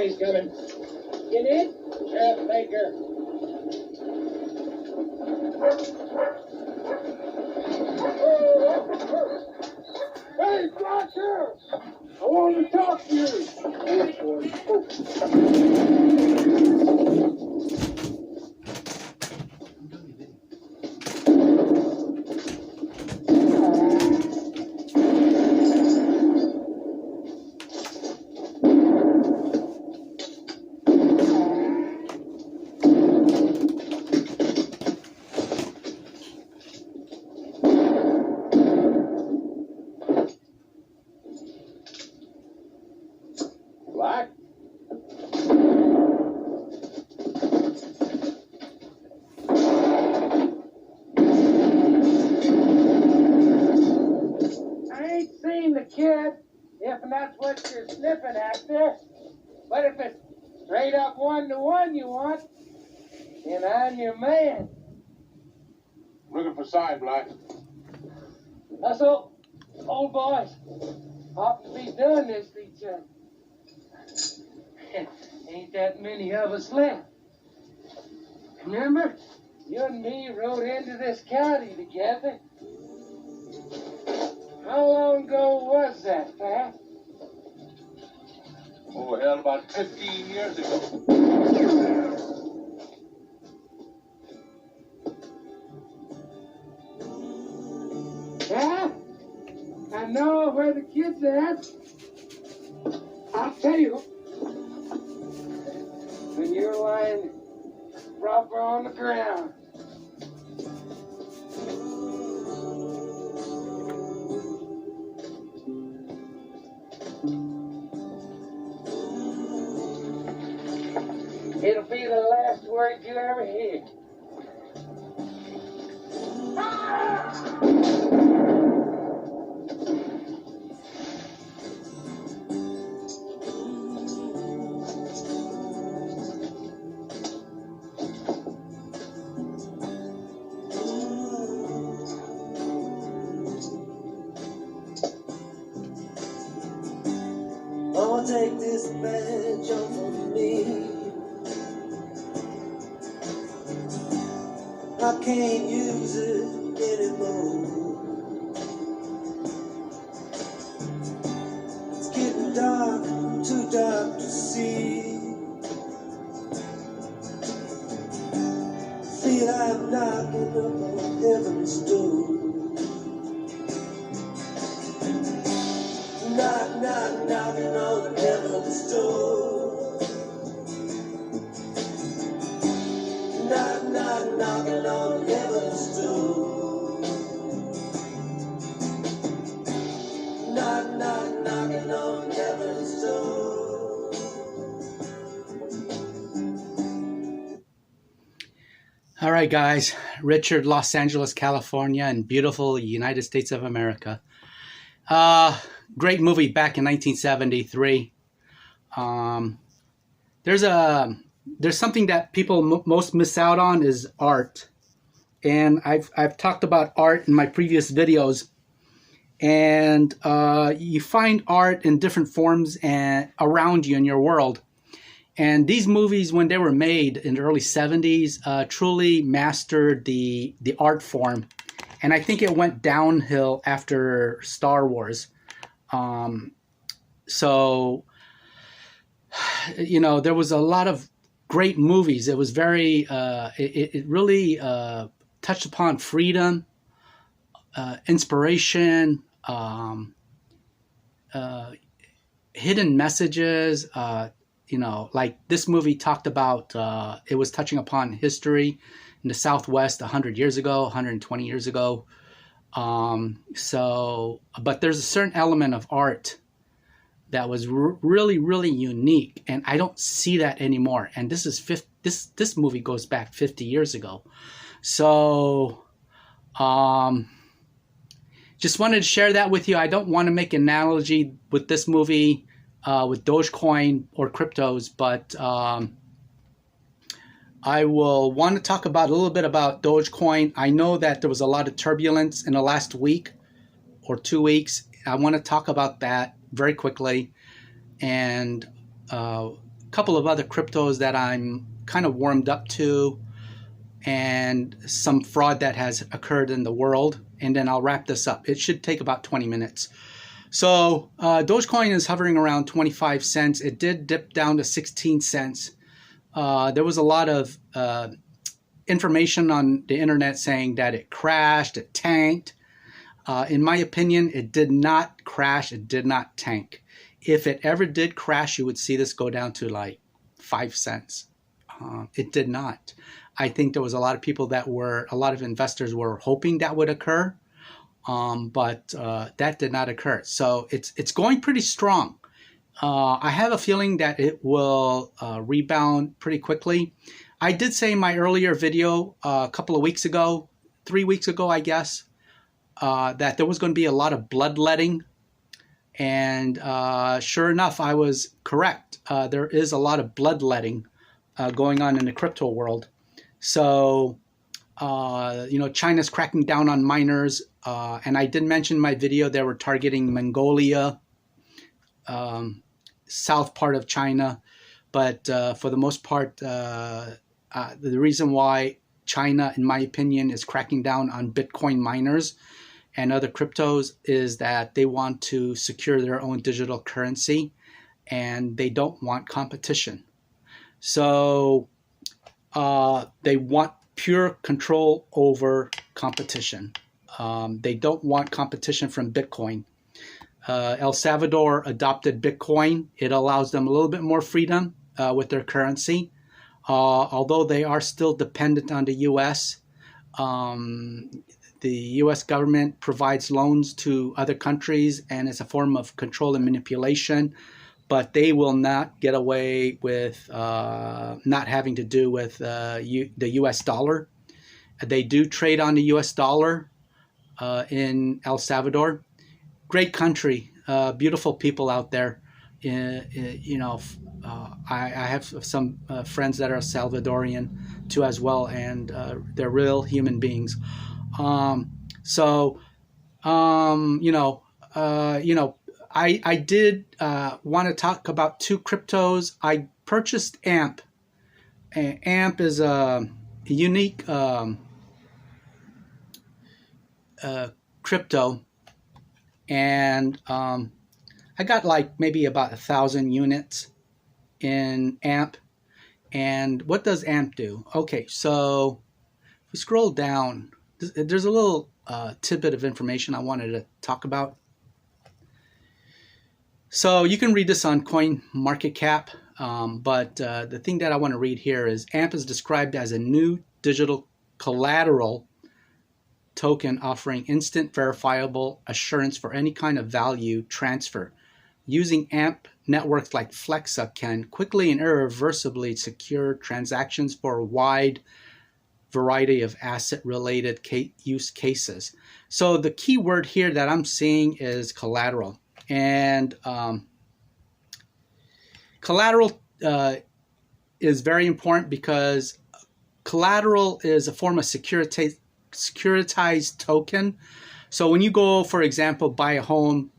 Jimmy's coming. You need? Chef Baker. Hey, Doctor! I want to talk to you. Black? I ain't seen the kid, if that's what you're sniffing after. But if it's straight up 1-to-1 you want, then I'm your man. Looking for sign, Black. Hustle, old boys. Ought to be done this to each other. Ain't that many of us left. Remember, you and me rode into this county together. How long ago was that, Pat? Oh, hell, about 15 years ago. Yeah? I know where the kid's at. I'll tell you. When you're lying proper on the ground. It'll be the last word you ever hear. I'ma take this badge off of me. I can't use it anymore. It's getting dark, too dark to see. Feel I'm knocking up on heaven's door. Knock, knock, knocking on heaven's door. Knock, knock, knocking on heaven's door. Knock, knock, knocking on heaven's door. All right, guys. Richard, Los Angeles, California, and beautiful United States of America. Great movie back in 1973. There's something that people most miss out on is art, and I've talked about art in my previous videos. And you find art in different forms and around you in your world. And these movies, when they were made in the early 70s, truly mastered the art form. And I think it went downhill after Star Wars. So, you know, there was a lot of great movies. It was very, it really touched upon freedom, inspiration, hidden messages. You know, like this movie talked about, it was touching upon history in the Southwest 100 years ago, 120 years ago. But there's a certain element of art that was really, really unique, and I don't see that anymore. And this is this movie goes back 50 years ago. So, just wanted to share that with you. I don't want to make an analogy with this movie, with Dogecoin or cryptos, but I will want to talk about a little bit about Dogecoin. I know that there was a lot of turbulence in the last week or 2 weeks. I want to talk about that very quickly and couple of other cryptos that I'm kind of warmed up to, and some fraud that has occurred in the world, and then I'll wrap this up. It should take about 20 minutes. So Dogecoin is hovering around 25 cents. It did dip down to 16 cents. There was a lot of information on the internet saying that it crashed, it tanked. In my opinion, it did not crash, it did not tank. If it ever did crash, you would see this go down to like 5 cents. It did not. I think there was a lot of people that were, a lot of investors were hoping that would occur, but that did not occur. So it's going pretty strong. I have a feeling that it will rebound pretty quickly. I did say in my earlier video a couple of weeks ago, 3 weeks ago, I guess, that there was going to be a lot of bloodletting. And sure enough, I was correct. There is a lot of bloodletting going on in the crypto world. So, China's cracking down on miners. And I did mention in my video they were targeting Mongolia, south part of China. But for the most part, the reason why China, in my opinion, is cracking down on Bitcoin miners and other cryptos is that they want to secure their own digital currency and they don't want competition. So they want pure control over competition. They don't want competition from Bitcoin. El Salvador adopted Bitcoin. It allows them a little bit more freedom with their currency. Although they are still dependent on the U.S., the U.S. government provides loans to other countries, and it's a form of control and manipulation. But they will not get away with not having to do with the U.S. dollar. They do trade on the U.S. dollar in El Salvador. Great country, beautiful people out there. I have some friends that are Salvadorian too as well, and they're real human beings. I did want to talk about two cryptos. I purchased AMP. AMP is a unique crypto, and I got like maybe about 1,000 units in AMP. And what does AMP do? Okay, so if we scroll down, there's a little tidbit of information I wanted to talk about. So you can read this on CoinMarketCap, but the thing that I want to read here is AMP is described as a new digital collateral token offering instant verifiable assurance for any kind of value transfer. Using AMP, networks like Flexa can quickly and irreversibly secure transactions for a wide variety of asset-related use cases. So the key word here that I'm seeing is collateral. And collateral is very important because collateral is a form of securitized token. So when you go, for example, buy a home,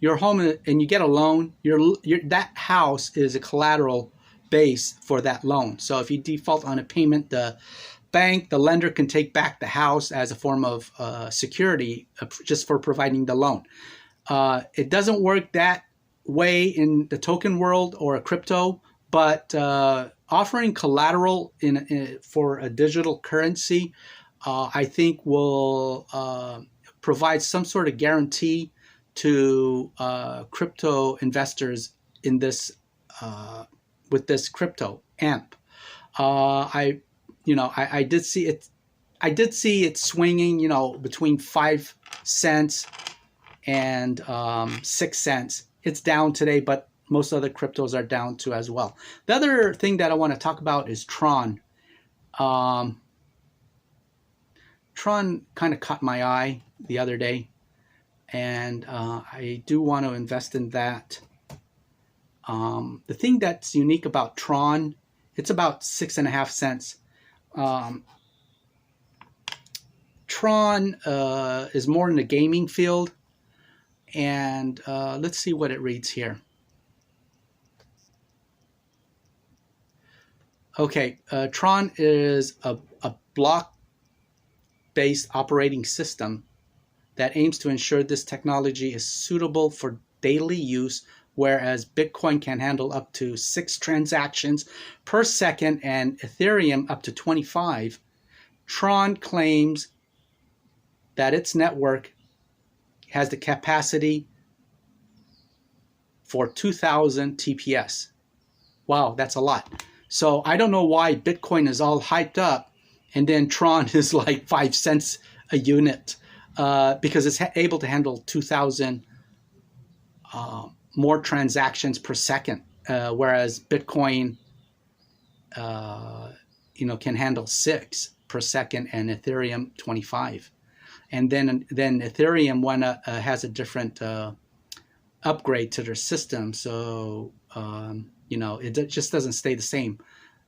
your home, and you get a loan, that house is a collateral base for that loan. So if you default on a payment, the lender can take back the house as a form of security just for providing the loan. It doesn't work that way in the token world or a crypto, but offering collateral for a digital currency, I think will provide some sort of guarantee to crypto investors in this with this crypto AMP. I did see it. I did see it swinging, between 5 cents and 6 cents. It's down today, but most other cryptos are down too as well. The other thing that I want to talk about is TRON. TRON kind of caught my eye the other day, and I do want to invest in that. The thing that's unique about TRON, it's about 6.5 cents. TRON is more in the gaming field, and let's see what it reads here. Okay, TRON is a block-based operating system that aims to ensure this technology is suitable for daily use, whereas Bitcoin can handle up to 6 transactions per second and Ethereum up to 25. TRON claims that its network has the capacity for 2,000 TPS. Wow, that's a lot. So I don't know why Bitcoin is all hyped up and then Tron is like 5 cents a unit, because it's able to handle 2,000 more transactions per second, whereas Bitcoin, can handle 6 per second and Ethereum 25. And then Ethereum has a different upgrade to their system, so it just doesn't stay the same,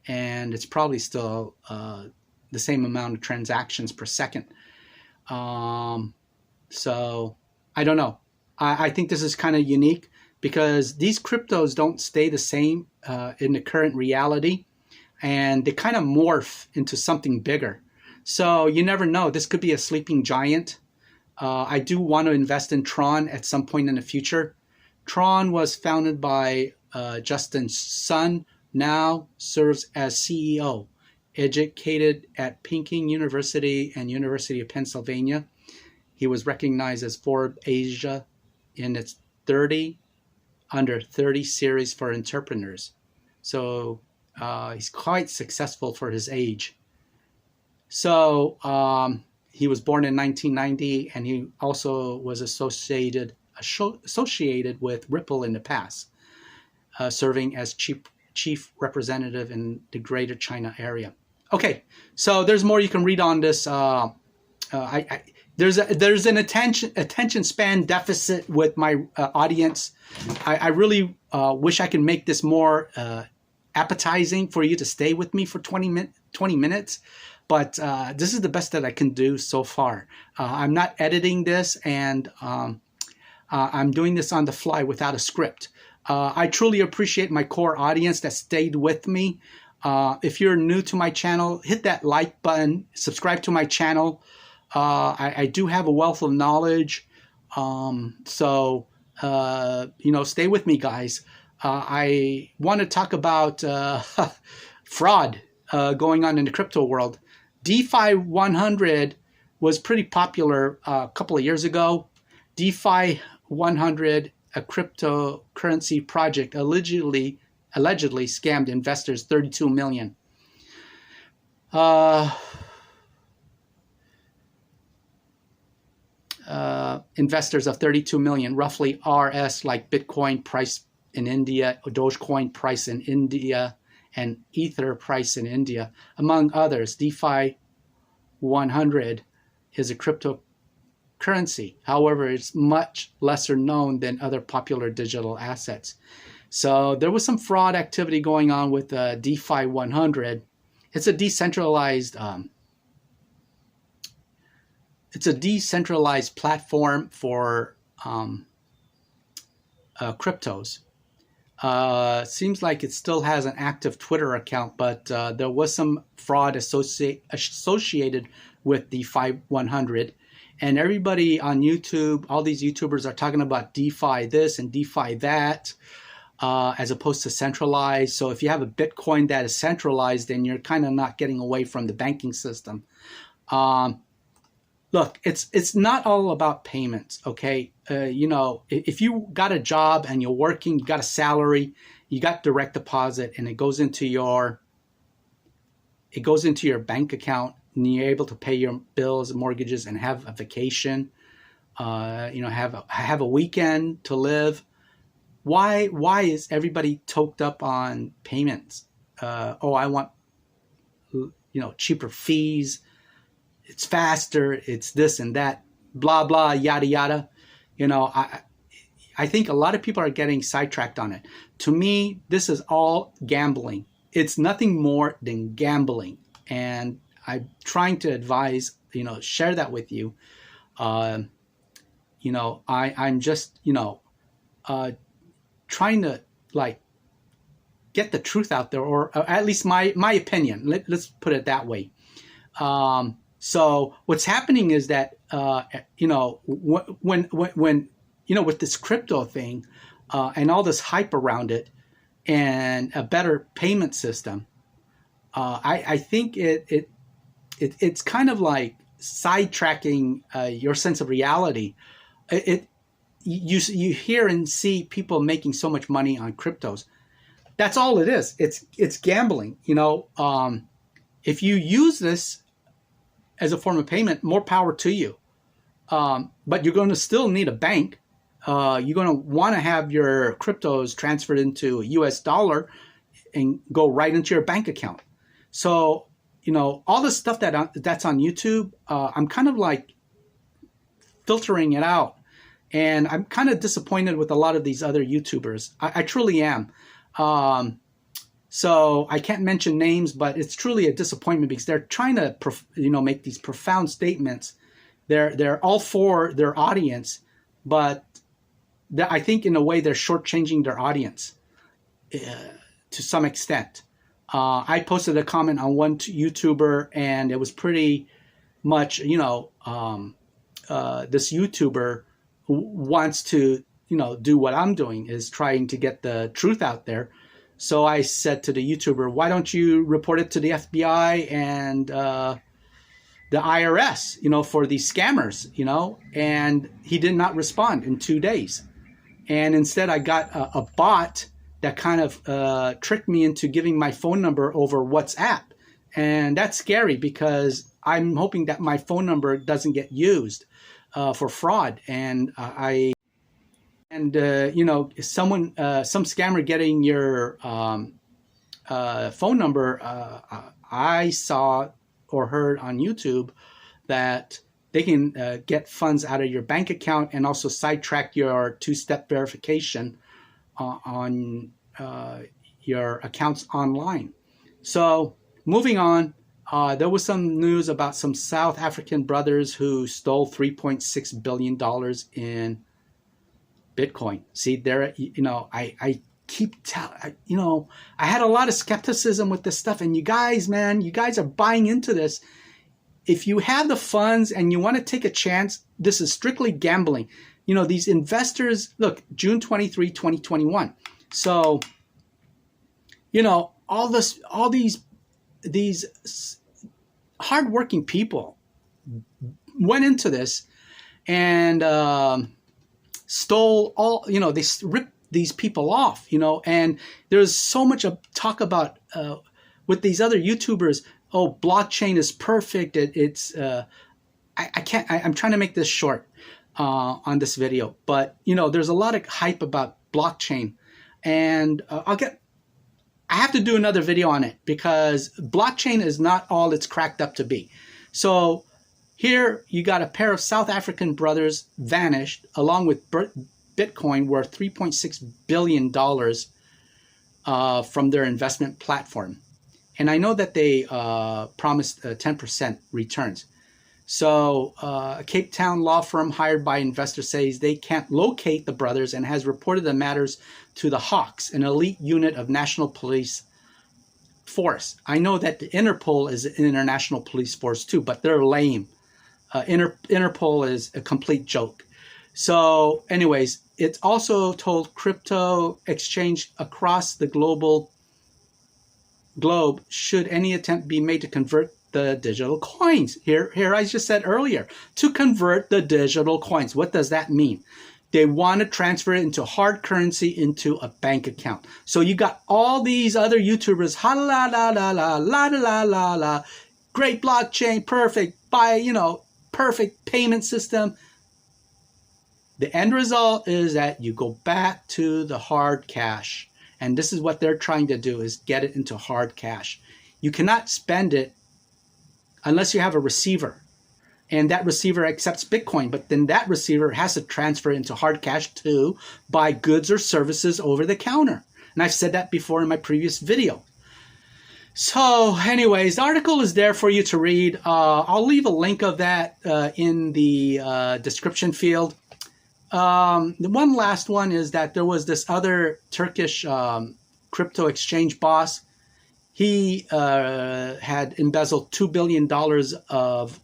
and it's probably still the same amount of transactions per second. So I don't know. I think this is kind of unique because these cryptos don't stay the same in the current reality, and they kind of morph into something bigger. So you never know. This could be a sleeping giant. I do want to invest in Tron at some point in the future. Tron was founded by Justin Sun, now serves as CEO. Educated at Peking University and University of Pennsylvania, he was recognized as Forbes Asia in its 30 under 30 series for entrepreneurs. So he's quite successful for his age. So he was born in 1990, and he also was associated with Ripple in the past, serving as chief representative in the Greater China area. Okay, so there's more you can read on this. There's an attention span deficit with my audience. I really wish I could make this more appetizing for you to stay with me for 20 minutes. But this is the best that I can do so far. I'm not editing this, and I'm doing this on the fly without a script. I truly appreciate my core audience that stayed with me. If you're new to my channel, hit that like button, subscribe to my channel. I do have a wealth of knowledge. So stay with me, guys. I want to talk about fraud going on in the crypto world. DeFi 100 was pretty popular a couple of years ago. DeFi 100, a cryptocurrency project, allegedly scammed investors $32 million. Investors of 32 million, roughly RS, like Bitcoin price in India, Dogecoin price in India, and Ether price in India, among others. DeFi 100 is a cryptocurrency. However, it's much lesser known than other popular digital assets. So there was some fraud activity going on with DeFi 100. It's a decentralized platform for cryptos. Seems like it still has an active Twitter account, but there was some fraud associated with DeFi 100. And everybody on YouTube, all these YouTubers are talking about DeFi this and DeFi that, as opposed to centralized. So if you have a Bitcoin that is centralized, then you're kind of not getting away from the banking system. Look, it's not all about payments, okay? If you got a job and you're working, you got a salary, you got direct deposit, and it goes into your bank account, and you're able to pay your bills and mortgages and have a vacation, have a weekend to live. Why is everybody toked up on payments? I want cheaper fees. It's faster, it's this and that, blah, blah, yada, yada. I think a lot of people are getting sidetracked on it. To me, this is all gambling. It's nothing more than gambling. And I'm trying to advise, share that with you. I'm just, trying to get the truth out there, or at least my opinion. Let's put it that way. So what's happening is that when with this crypto thing and all this hype around it and a better payment system, I think it's kind of like sidetracking your sense of reality. You hear and see people making so much money on cryptos. That's all it is. It's gambling. If you use this as a form of payment, more power to you. But you're going to still need a bank. You're going to want to have your cryptos transferred into a US dollar and go right into your bank account. So, all the stuff that's on YouTube, I'm kind of like filtering it out. And I'm kind of disappointed with a lot of these other YouTubers. I truly am. So I can't mention names, but it's truly a disappointment because they're trying to, make these profound statements. They're all for their audience, but I think in a way they're shortchanging their audience to some extent. I posted a comment on one YouTuber, and it was pretty much, this YouTuber wants to, do what I'm doing, is trying to get the truth out there. So I said to the YouTuber, why don't you report it to the FBI and the IRS, for these scammers, and he did not respond in 2 days. And instead I got a bot that kind of tricked me into giving my phone number over WhatsApp. And that's scary because I'm hoping that my phone number doesn't get used for fraud. And some scammer getting your phone number, I saw or heard on YouTube that they can get funds out of your bank account and also sidetrack your two-step verification on your accounts online. So moving on, there was some news about some South African brothers who stole $3.6 billion in Bitcoin. See, there, I keep telling, I had a lot of skepticism with this stuff, and you guys are buying into this. If you have the funds and you want to take a chance, this is strictly gambling. These investors, look, June 23, 2021. So, all these hardworking people went into this and stole all, they ripped these people off, and there's so much talk about with these other YouTubers. Oh, blockchain is perfect. I'm trying to make this short on this video, but there's a lot of hype about blockchain, and I have to do another video on it because blockchain is not all it's cracked up to be. So here you got a pair of South African brothers vanished along with Bitcoin worth $3.6 billion from their investment platform. And I know that they promised 10% returns. So a Cape Town law firm hired by investors says they can't locate the brothers and has reported the matters to the Hawks, an elite unit of national police force. I know that the Interpol is an international police force too, but they're lame. Interpol is a complete joke. So anyways, it's also told crypto exchange across the globe should any attempt be made to convert the digital coins. Here I just said earlier, to convert the digital coins. What does that mean? They want to transfer it into hard currency into a bank account. So you got all these other YouTubers, ha la la la la la la la la, great blockchain, perfect, perfect payment system. The end result is that you go back to the hard cash. And this is what they're trying to do, is get it into hard cash. You cannot spend it unless you have a receiver. And that receiver accepts Bitcoin, but then that receiver has to transfer into hard cash to buy goods or services over the counter. And I've said that before in my previous video. So anyways, the article is there for you to read. I'll leave a link of that in the description field. The one last one is that there was this other Turkish crypto exchange boss. He had embezzled $2 billion of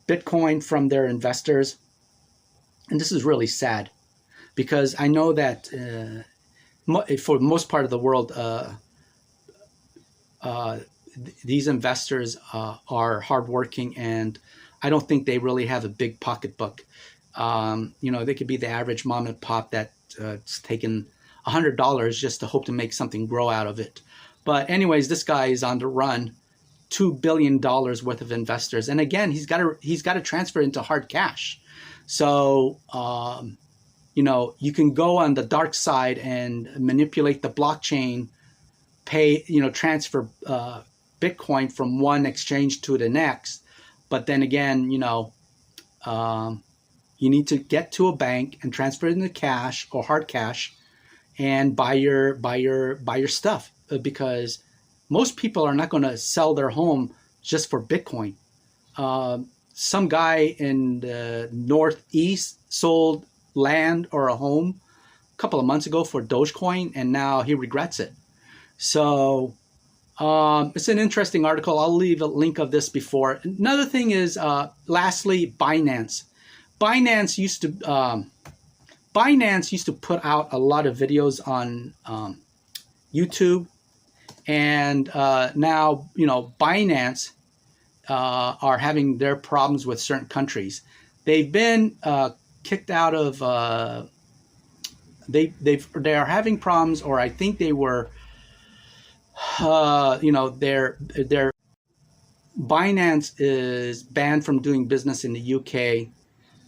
Bitcoin from their investors. And this is really sad because I know that for most part of the world, these investors are hardworking, and I don't think they really have a big pocketbook. They could be the average mom and pop that's taken $100 just to hope to make something grow out of it. But anyways, this guy is on the run, $2 billion worth of investors. And again, he's got to transfer into hard cash. So, you can go on the dark side and manipulate the blockchain, transfer Bitcoin from one exchange to the next. But then again, you need to get to a bank and transfer it into cash or hard cash and buy your stuff, because most people are not going to sell their home just for Bitcoin. Some guy in the Northeast sold land or a home a couple of months ago for Dogecoin, and now he regrets it. So it's an interesting article. I'll leave a link of this before. Another thing is, lastly, Binance. Binance used to put out a lot of videos on YouTube, and now Binance are having their problems with certain countries. They've been kicked out of. They are having problems, or I think they were. Their Binance is banned from doing business in the UK.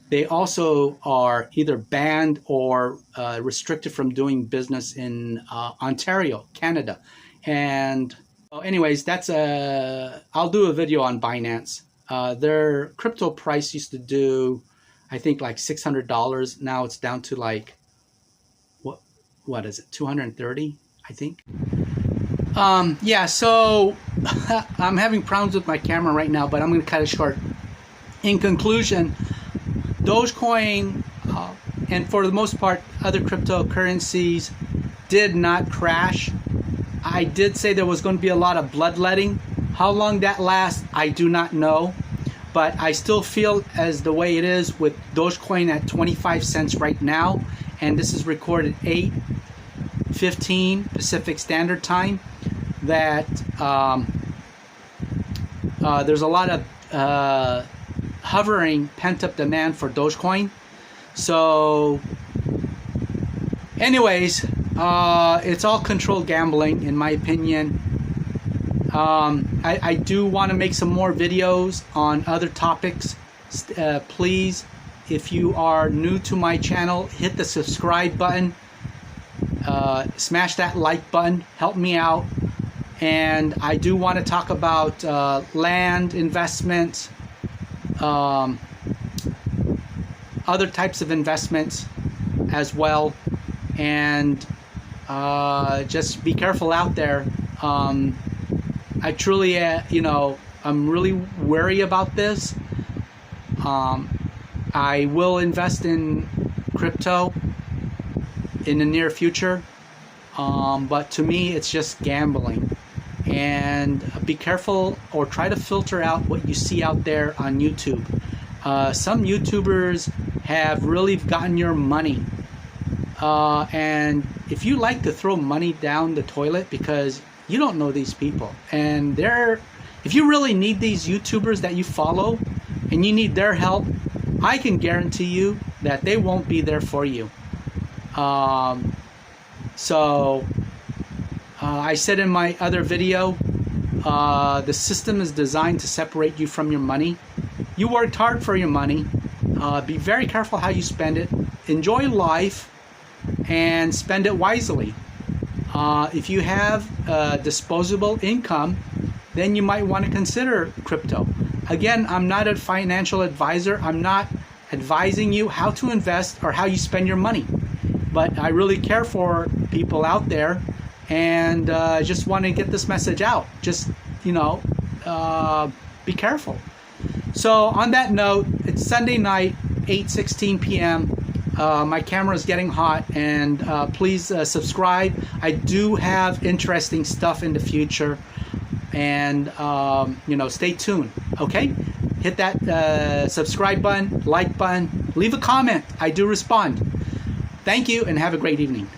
They also are either banned or restricted from doing business in Ontario, Canada. And anyways, I'll do a video on Binance. Their crypto price used to do, I think, like $600. Now it's down to like, what is it, 230, I think. So I'm having problems with my camera right now, but I'm going to cut it short. In conclusion, Dogecoin and for the most part other cryptocurrencies did not crash. I did say there was going to be a lot of bloodletting. How long that lasts, I do not know. But I still feel as the way it is with Dogecoin at 25 cents right now. And this is recorded 8:15 Pacific Standard Time. That there's a lot of hovering pent-up demand for Dogecoin. So anyways, it's all controlled gambling in my opinion. I do want to make some more videos on other topics. Please, if you are new to my channel, hit the subscribe button, smash that like button, help me out. And I do want to talk about land investments, other types of investments as well. And just be careful out there. I truly, I'm really wary about this. I will invest in crypto in the near future. But to me, it's just gambling. And be careful, or try to filter out what you see out there on YouTube. Some YouTubers have really gotten your money. And if you like to throw money down the toilet because you don't know these people, and if you really need these YouTubers that you follow and you need their help, I can guarantee you that they won't be there for you. I said in my other video, the system is designed to separate you from your money. You worked hard for your money. Be very careful how you spend it. Enjoy life and spend it wisely. If you have disposable income, then you might want to consider crypto. Again, I'm not a financial advisor. I'm not advising you how to invest or how you spend your money. But I really care for people out there, and just want to get this message out. Just, be careful. So on that note, it's Sunday night, 8:16 p.m. My camera is getting hot, and please subscribe. I do have interesting stuff in the future, and you know, stay tuned. Okay, hit that subscribe button, like button, leave a comment. I do respond. Thank you, and have a great evening.